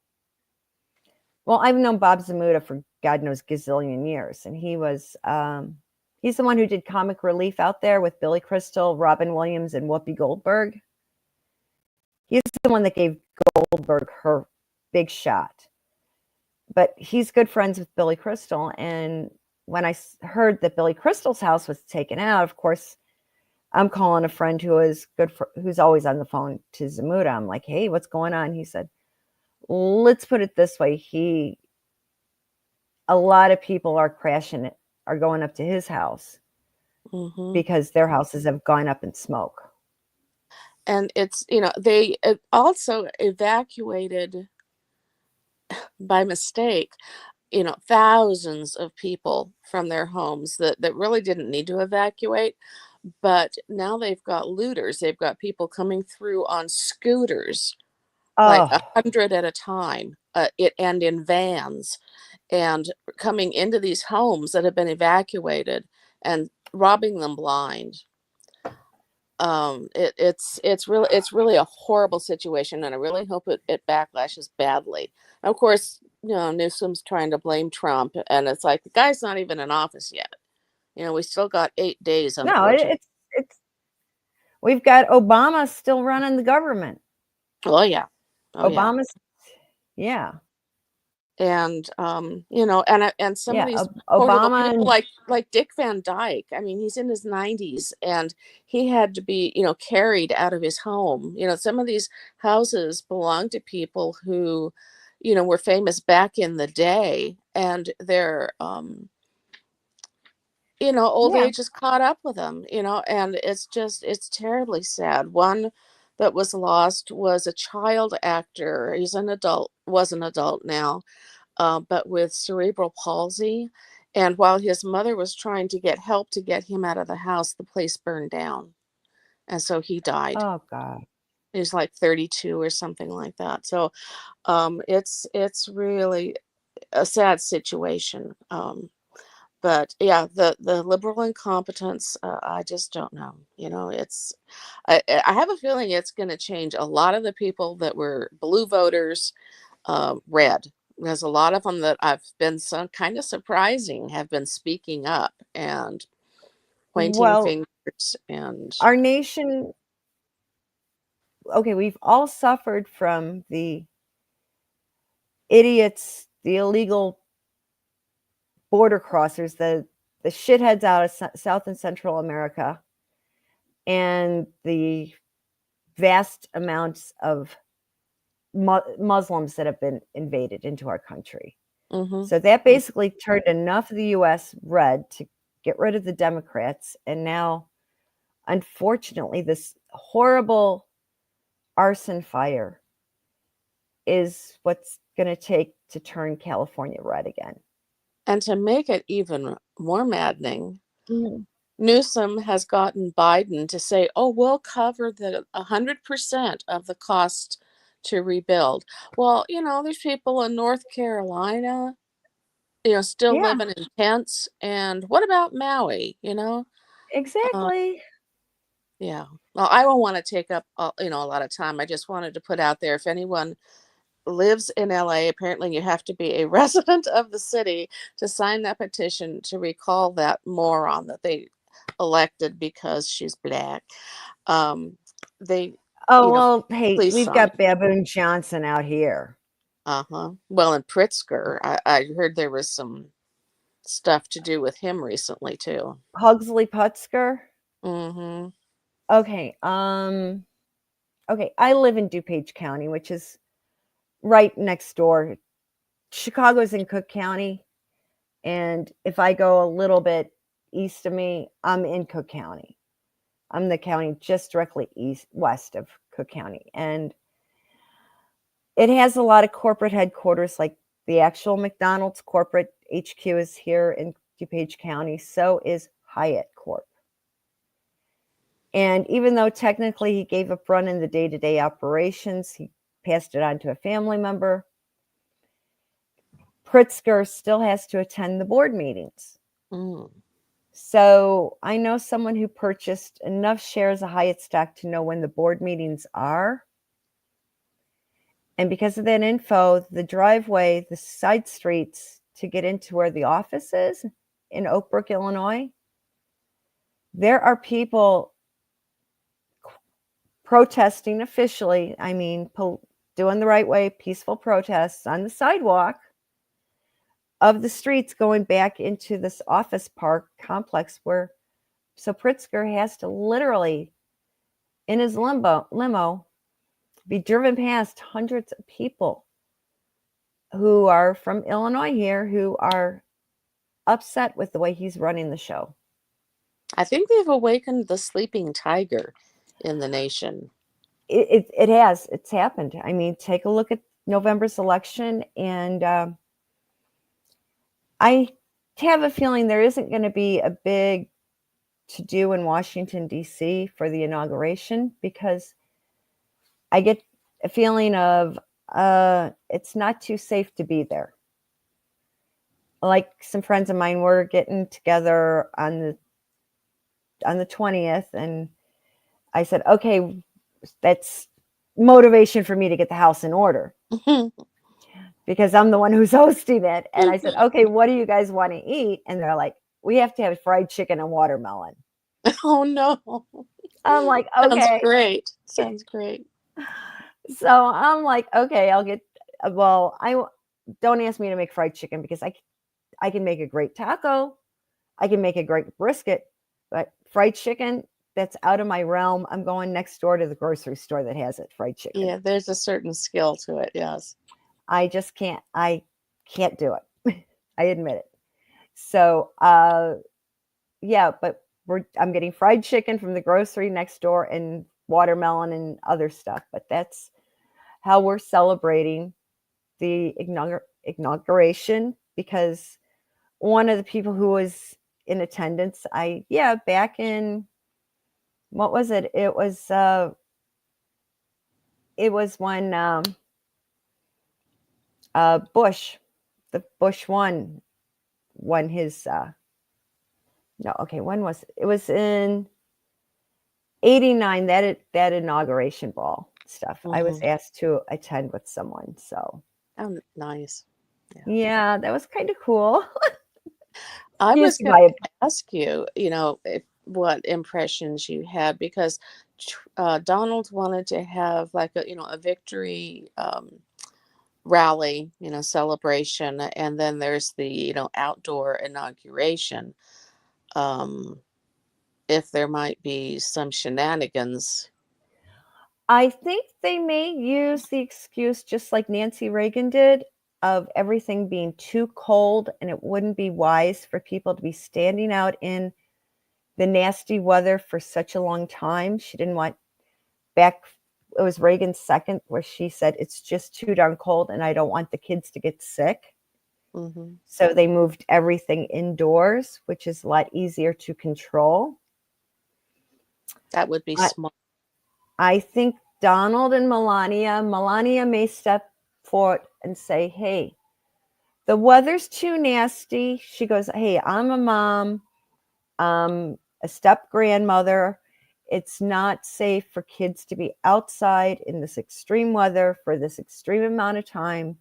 well, I've known Bob Zamuda for God knows gazillion years, and he's the one who did Comic Relief out there with Billy Crystal, Robin Williams, and Whoopi Goldberg. He's the one that gave Goldberg her big shot. But he's good friends with Billy Crystal, and when I heard that Billy Crystal's house was taken out, of course, I'm calling a friend who's always on the phone to Zamuda. I'm like, hey, what's going on? He said, let's put it this way. A lot of people are going up to his house Hmm. because their houses have gone up in smoke. And it's, they also evacuated by mistake, thousands of people from their homes that really didn't need to evacuate. But now they've got looters. They've got people coming through on scooters, like Oh, 100 at a time, and in vans, and coming into these homes that have been evacuated and robbing them blind. It's really a horrible situation, and I really hope it backlashes badly. And of course, Newsom's trying to blame Trump, and it's like the guy's not even in office yet. We still got 8 days, no, unfortunately. we've got Obama still running the government. Oh yeah, oh yeah. Obama's, yeah, And and some of yeah. these poor little Obama people, and like Dick Van Dyke. I mean, he's in his 90s, and he had to be carried out of his home. Some of these houses belong to people who were famous back in the day, and their old yeah. age has caught up with them. And it's terribly sad. One that was lost was a child actor. He's an adult, was an adult now, but with cerebral palsy. And while his mother was trying to get help to get him out of the house, the place burned down. And so he died. Oh God. He was like 32 or something like that. So it's really a sad situation. But yeah, the liberal incompetence, I just don't know. I have a feeling it's going to change a lot of the people that were blue voters red. There's a lot of them that I've been some kind of surprising have been speaking up and pointing Well, fingers and our nation, okay, we've all suffered from the idiots, the illegal border crossers, the shitheads out of South and Central America, and the vast amounts of Muslims that have been invaded into our country. hmm So that basically turned enough of the US red to get rid of the Democrats. And now, unfortunately, this horrible arson fire is what's going to take to turn California red again. and to make it even more maddening, Mhm. Newsom has gotten Biden to say, "Oh, we'll cover the 100% of the cost to rebuild." Well, there's people in North Carolina, still Yeah, living in tents. And what about Maui? Uh, exactly. yeah. Well, I don't want to take up, a lot of time. I just wanted to put out there, if anyone lives in LA, apparently you have to be a resident of the city to sign that petition to recall that moron that they elected because she's black. Um, they, Oh, you know, well, hey, please we've sign. got Baboon Johnson out here. Uh-huh. Well, in Pritzker, I heard there was some stuff to do with him recently too. Pugsley Putzker. Mm-hmm. Okay, okay, I live in DuPage County, which is right next door. Chicago's in Cook County, and if I go a little bit east of me, I'm in Cook County. I'm the county just directly west of Cook County, and it has a lot of corporate headquarters, like the actual McDonald's corporate HQ is here in DuPage County. So is Hyatt Corp. And even though technically he gave up running the day-to-day operations, he passed it on to a family member. Pritzker still has to attend the board meetings. Mm. So I know someone who purchased enough shares of Hyatt stock to know when the board meetings are. And because of that info, the driveway, the side streets to get into where the office is in Oak Brook, Illinois, there are people protesting officially. I mean, doing the right way, peaceful protests on the sidewalk of the streets going back into this office park complex where, so Pritzker has to literally, in his limo, be driven past hundreds of people who are from Illinois here who are upset with the way he's running the show. I think they've awakened the sleeping tiger in the nation. It has. It's happened. I mean, take a look at November's election, and I have a feeling there isn't going to be a big to-do in Washington, D.C. for the inauguration, because I get a feeling of it's not too safe to be there. Like some friends of mine were getting together on the 20th, and I said, okay, that's motivation for me to get the house in order because I'm the one who's hosting it. And I said, okay, what do you guys want to eat? And they're like, we have to have fried chicken and watermelon. Oh no. I'm like, Sounds okay. great. Sounds great. So I'm like, okay, I'll get, well, don't ask me to make fried chicken because I can make a great taco. I can make a great brisket, but fried chicken, that's out of my realm. I'm going next door to the grocery store that has it, fried chicken. Yeah, there's a certain skill to it. Yes. I just can't. I can't do it. I admit it. So, yeah, but I'm getting fried chicken from the grocery next door and watermelon and other stuff. But that's how we're celebrating the inauguration, because one of the people who was in attendance, back in, what was it? It was when Bush, the Bush won his no, okay, when was it? It was in 89, that inauguration ball stuff. Mm-hmm. I was asked to attend with someone, so oh, nice. Yeah, that was kind of cool. I was Used to going buy to ask you, what impressions you had, because Donald wanted to have like a victory rally, celebration, and then there's the outdoor inauguration. If there might be some shenanigans. I think they may use the excuse, just like Nancy Reagan did, of everything being too cold and it wouldn't be wise for people to be standing out in the nasty weather for such a long time. She didn't want it was Reagan's second, where she said, it's just too darn cold and I don't want the kids to get sick. Mm-hmm. So they moved everything indoors, which is a lot easier to control. That would be smart. I think Donald and Melania may step forward and say, hey, the weather's too nasty. She goes, hey, I'm a mom, a step grandmother. It's not safe for kids to be outside in this extreme weather for this extreme amount of time.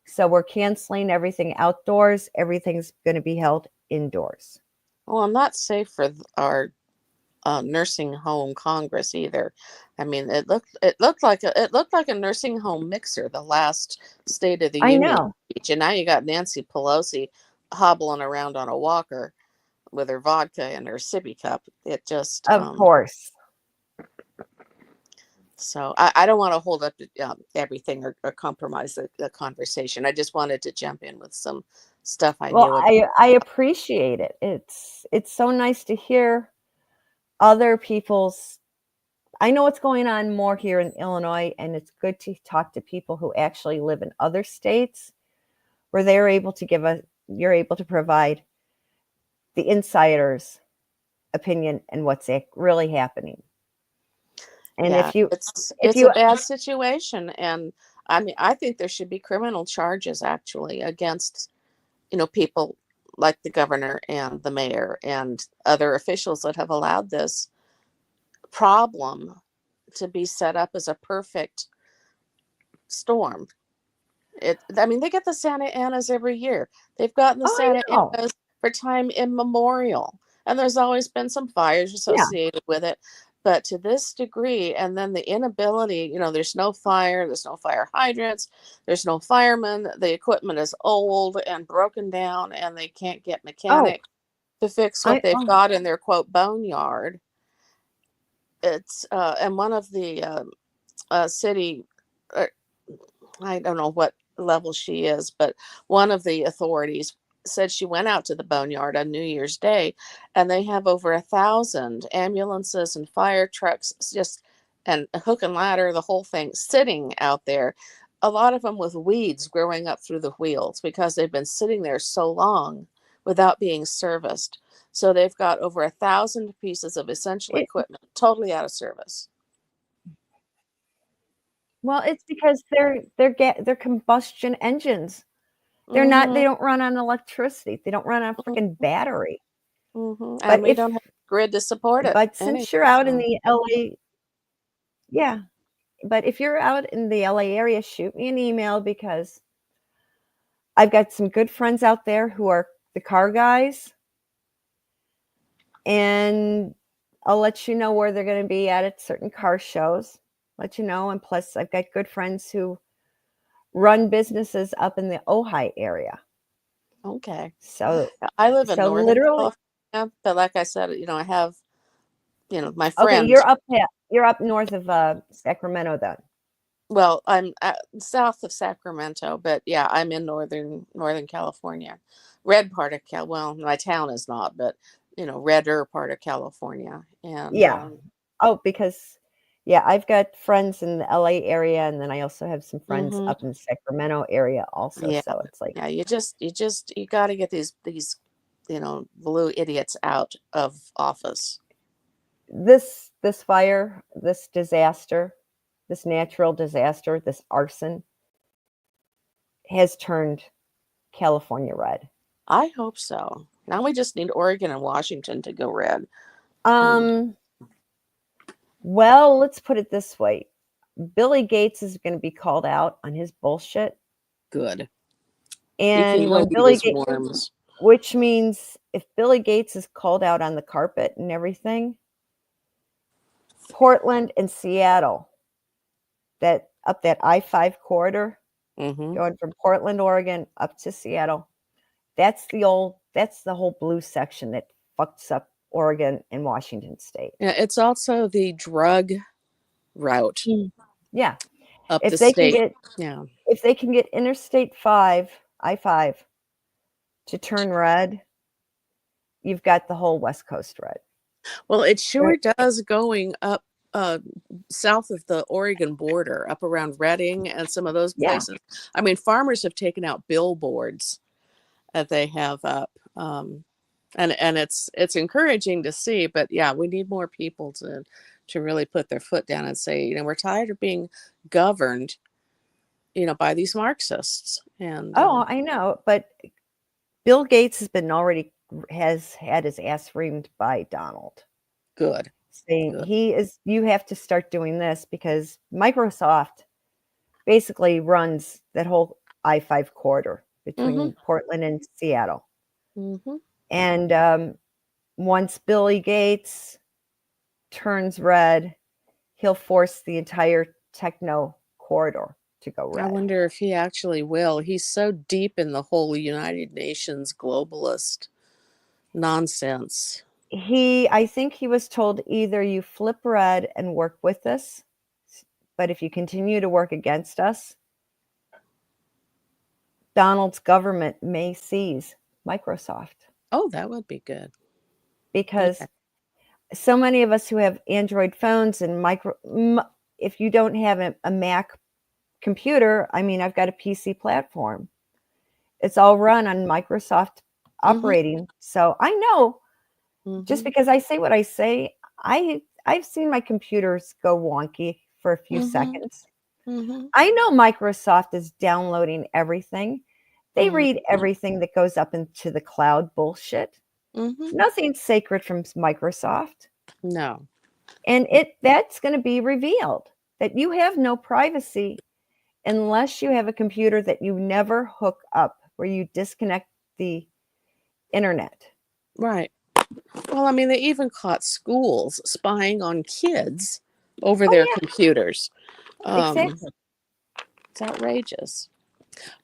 So we're canceling everything outdoors. Everything's going to be held indoors. Well, I'm not safe for our nursing home Congress either. I mean, it looked like a nursing home mixer, the last State of the I Union know. speech, and now you got Nancy Pelosi hobbling around on a walker with her vodka and her sippy cup. It just Of course. So I don't want to hold up everything or compromise the conversation. I just wanted to jump in with some stuff I Well, knew about. I appreciate it. It's so nice to hear other people's. I know what's going on more here in Illinois, and it's good to talk to people who actually live in other states where they're able to you're able to provide the insider's opinion and what's really happening. And Yeah, if it's a you, bad situation, and I mean, I think there should be criminal charges actually against, people like the governor and the mayor and other officials that have allowed this problem to be set up as a perfect storm. I mean, they get the Santa Anas every year. They've gotten the oh, I Santa know. Anas for time immemorial, and there's always been some fires Yeah. associated with it. But to this degree, and then the inability, there's no fire, there's no fire hydrants, there's no firemen, the equipment is old and broken down, and they can't get Oh, mechanics to fix what they've oh, got in their quote boneyard. And one of the city, uh, I don't know what level she is, but one of the authorities said she went out to the boneyard on New Year's Day, and they have over 1,000 ambulances and fire trucks, just and a hook and ladder, the whole thing sitting out there. A lot of them with weeds growing up through the wheels because they've been sitting there so long without being serviced. So they've got over 1,000 pieces of essential it, equipment totally out of service. well, it's because they're combustion engines. They Mm-hmm. don't run on electricity. They don't run on a freaking battery. Mm-hmm. But And we don't have a grid to support it anyway. since you're out in So. the LA, yeah. But if you're out in the LA area, shoot me an email because I've got some good friends out there who are the car guys, and I'll let you know where they're going to be at certain car shows. Let you know, and plus I've got good friends who run businesses up in the Ojai area. Okay. So I live in so Northern literally, California, but like I said, I have, my okay, friend. you're up north of Sacramento then. Well, I'm south of Sacramento, but yeah, I'm in Northern California, red part of Well, my town is not, but redder part of California, and Yeah. Oh, because yeah, I've got friends in the LA area, and then I also have some friends mhm, up in the Sacramento area also. yeah, So it's like yeah. You got to get these, blue idiots out of office. this fire, this disaster, this natural disaster, this arson has turned California red. I hope so. Now we just need Oregon and Washington to go red. And Um, well, let's put it this way. Billy Gates is going to be called out on his bullshit. good. He can And go when eat Billy his Gates, worms. which means if Billy Gates is called out on the carpet and everything, Portland and Seattle, that I-5 corridor Mm-hmm. going from Portland, Oregon up to Seattle, that's the whole blue section that fucks up Oregon and Washington state. Yeah, it's also the drug route Yeah. up the If they can state. get Yeah. if they can get Interstate 5, I-5 to turn red, you've got the whole West Coast red. Well, it sure does going up uh, south of the Oregon border, up around Redding and some of those Yeah. places. I mean, farmers have taken out billboards that they have up. And it's encouraging to see, but yeah, we need more people to really put their foot down and say, we're tired of being governed, by these Marxists. And Oh, I know, but Bill Gates has had his ass reamed by Donald, good, saying good. you have to start doing this because Microsoft basically runs that whole I-5 corridor Mm-hmm. between Portland and Seattle. Mm-hmm. And once Billy Gates turns red, he'll force the entire techno corridor to go I red. wonder if he actually will. He's so deep in the whole United Nations globalist nonsense. I think he was told either you flip red and work with us But if you continue to work against us, Donald's government may seize Microsoft. Oh, that would be good. Because Yeah. so many of us who have Android phones and if you don't have a Mac computer, I mean, I've got a PC platform. It's all run on Microsoft Mm-hmm. operating. So I know, just Mm-hmm. because I say what I say, I've seen my computers go wonky for a few Mm-hmm. seconds. Mm-hmm. I know Microsoft is downloading everything. They Mm-hmm. read everything that goes up into the cloud bullshit. Mm-hmm. Nothing's sacred from Microsoft. No. And that's going to be revealed, that you have no privacy unless you have a computer that you never hook up, where you disconnect the internet. Right. Well, I mean, they even caught schools spying on kids over Oh their yeah, computers. Um, exactly. it's outrageous.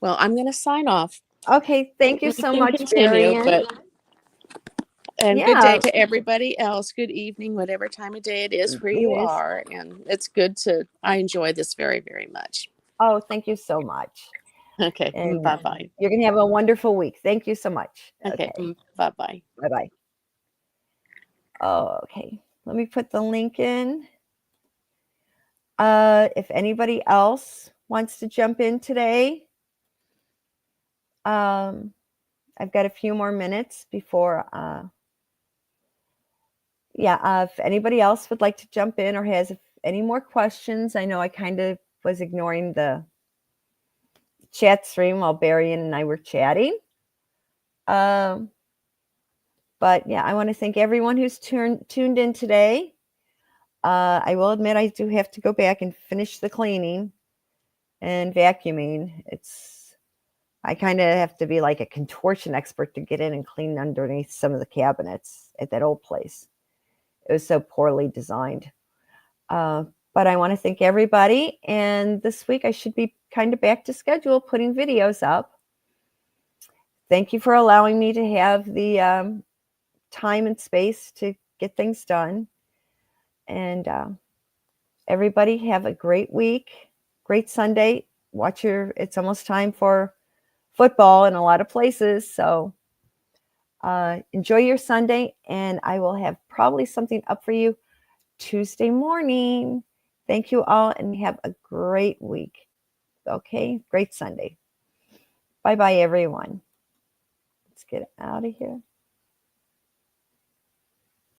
Well, I'm going to sign off. Okay, thank you We so can much, continue, Barry. but and good day Yeah, to everybody else. Good evening, whatever time of day it is where it you is. are. And it's good to, I enjoy this very, very much. Oh, thank you so much. Okay. And Bye bye. you're going to have a wonderful week. Thank you so much. Okay. Okay, Bye bye. bye bye. Oh, okay, let me put the link in. If anybody else wants to jump in today, I've got a few more minutes before. If anybody else would like to jump in or has any more questions, I know I kind of was ignoring the chat stream while Barry and I were chatting. But yeah, I want to thank everyone who's tuned in today. I will admit I do have to go back and finish the cleaning and vacuuming. I kind of have to be like a contortion expert to get in and clean underneath some of the cabinets at that old place. It was so poorly designed. But I want to thank everybody. And this week I should be kind of back to schedule, putting videos up. Thank you for allowing me to have the time and space to get things done. And everybody have a great week, great Sunday. It's almost time for football in a lot of places. So enjoy your Sunday, and I will have probably something up for you Tuesday morning. Thank you all, and have a great week. Okay, great Sunday. Bye bye, everyone. Let's get out of here.